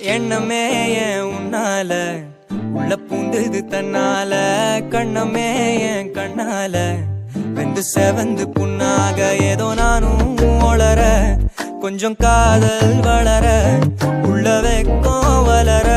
எண்ணமே ஏன் உன்னால உள்ள பூந்தது தன்னால கண்ணமே என் கண்ணால வெந்து செவந்து புண்ணாக ஏதோ நானும் ஒளர கொஞ்சம் காதல் வளர உள்ள வெக்கம் வளர